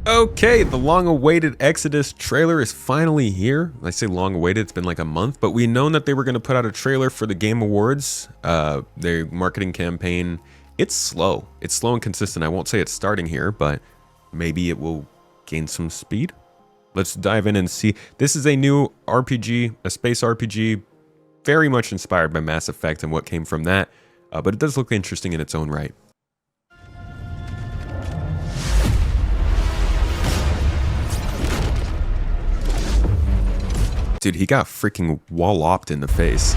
Okay, the long-awaited Exodus trailer is finally here. I say long-awaited, it's been like a month, but we known that they were going to put out a trailer for the Game Awards. Their marketing campaign, it's slow. It's slow and consistent. I won't say it's starting here, but maybe it will gain some speed. Let's dive in and see. This is a new RPG, a space RPG, very much inspired by Mass Effect and what came from that, but it does look interesting in its own right. Dude, he got freaking walloped in the face.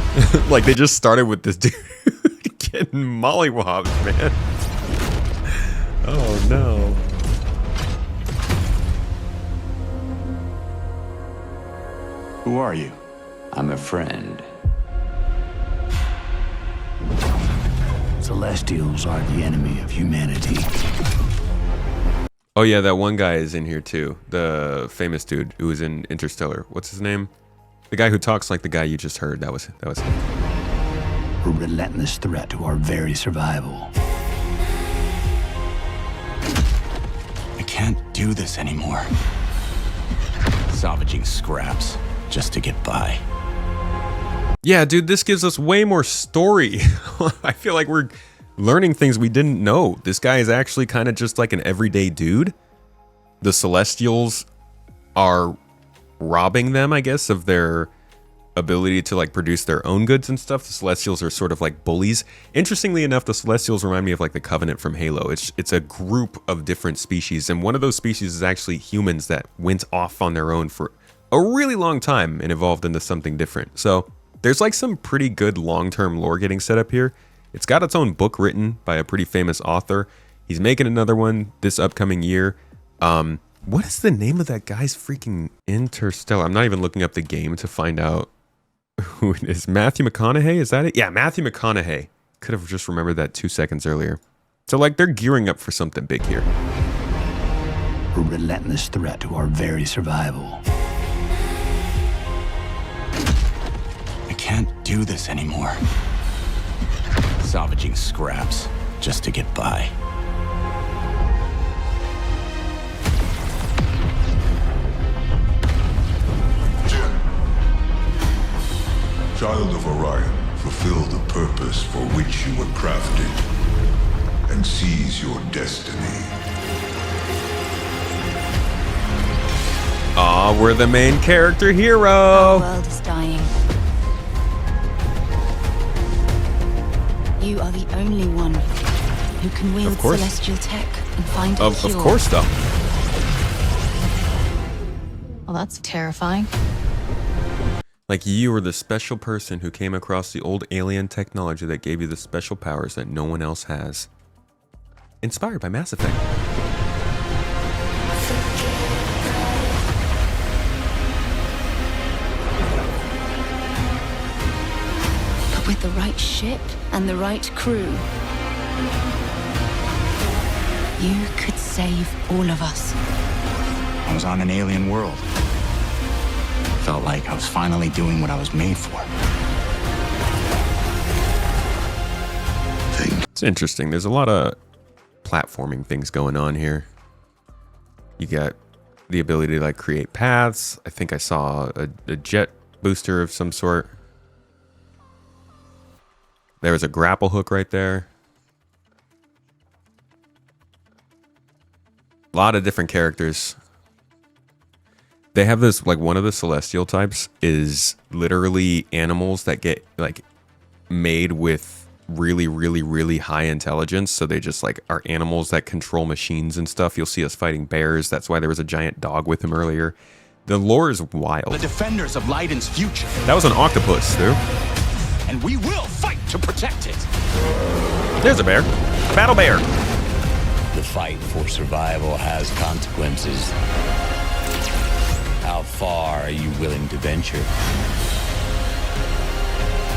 Like, they just started with this dude getting mollywopped, man. Oh, no. Who are you? I'm a friend. Celestials are the enemy of humanity. Oh, yeah, that one guy is in here, too. The famous dude who was in Interstellar. What's his name? The guy who talks like the guy you just heard. That was him. A relentless threat to our very survival. I can't do this anymore. Salvaging scraps just to get by. Yeah, dude, this gives us way more story. I feel like we're learning things we didn't know. This guy is actually kind of just like an everyday dude. The Celestials are robbing them, I guess, of their ability to like produce their own goods and stuff. The Celestials are sort of like bullies. Interestingly enough, the Celestials remind me of like the Covenant from Halo. It's a group of different species, and one of those species is actually humans that went off on their own for a really long time and evolved into something different. So there's like some pretty good long-term lore getting set up here. It's got its own book written by a pretty famous author. He's making another one this upcoming year. What is the name of that guy's freaking Interstellar? I'm not even looking up the game to find out who it is. Matthew McConaughey, is that it? Yeah, Matthew McConaughey. Could have just remembered that 2 seconds earlier. So like they're gearing up for something big here. A relentless threat to our very survival. I can't do this anymore. Salvaging scraps just to get by. Child of Orion, fulfill the purpose for which you were crafted, and seize your destiny. Aw, we're the main character hero. Our world is dying. You are the only one who can wield celestial tech and find a cure. Of course, though. Well, that's terrifying. Like you were the special person who came across the old alien technology that gave you the special powers that no one else has. Inspired by Mass Effect. But with the right ship and the right crew, you could save all of us. I was on an alien world. Felt like I was finally doing what I was made for. It's interesting. There's a lot of platforming things going on here. You got the ability to like create paths. I think I saw a jet booster of some sort. There was a grapple hook right there. A lot of different characters. They have this, like, one of the celestial types is literally animals that get like made with really, really, really high intelligence. So they just like are animals that control machines and stuff. You'll see us fighting bears. That's why there was a giant dog with him earlier. The lore is wild. The defenders of Leiden's future. That was an octopus, dude. And we will fight to protect it. There's a bear. Battle bear. The fight for survival has consequences. How far are you willing to venture?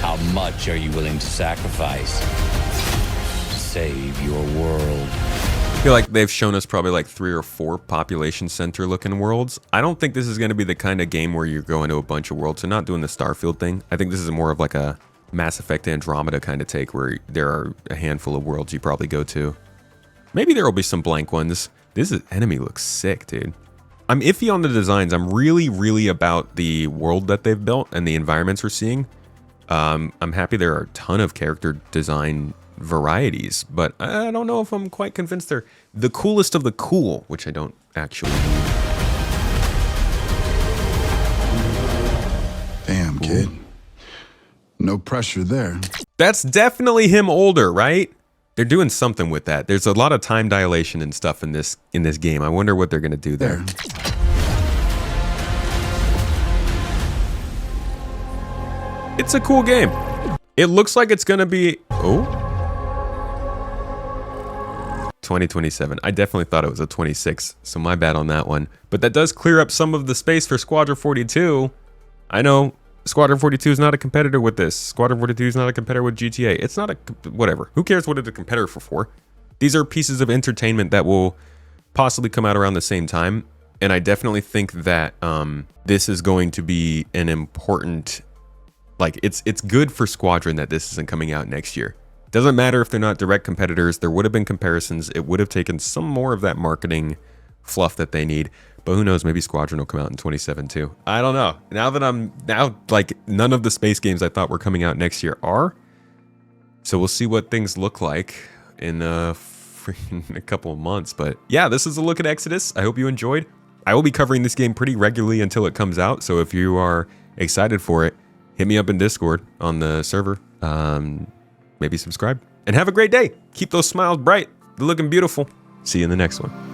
How much are you willing to sacrifice to save your world? I feel like they've shown us probably like 3 or 4 population center looking worlds. I don't think this is going to be the kind of game where you're going to a bunch of worlds. So not doing the Starfield thing. I think this is more of like a Mass Effect Andromeda kind of take where there are a handful of worlds you probably go to. Maybe there will be some blank ones. Enemy looks sick, dude. I'm iffy on the designs. I'm really about the world that they've built and the environments we're seeing. I'm happy there are a ton of character design varieties, but I don't know if I'm quite convinced they're the coolest of the cool, which I don't actually. Damn, kid. No pressure there. That's definitely him older, right? They're doing something with that. There's a lot of time dilation and stuff in this game. I wonder what they're gonna do there. It's a cool game. It looks like it's gonna be 2027. I definitely thought it was a 26, so my bad on that one. But that does clear up some of the space for Squadron 42. I know Squadron 42 is not a competitor with this. Squadron 42 is not a competitor with GTA. It's not a whatever. Who cares what it's a competitor for? These are pieces of entertainment that will possibly come out around the same time, and I definitely think that this is going to be an important. Like, it's good for Squadron that this isn't coming out next year. Doesn't matter if they're not direct competitors. There would have been comparisons. It would have taken some more of that marketing fluff that they need. But who knows? Maybe Squadron will come out in 27 too. I don't know. Now like none of the space games I thought were coming out next year are. So we'll see what things look like in a couple of months. But yeah, this is a look at Exodus. I hope you enjoyed. I will be covering this game pretty regularly until it comes out. So if you are excited for it, hit me up in Discord on the server. Maybe subscribe. And have a great day. Keep those smiles bright. They're looking beautiful. See you in the next one.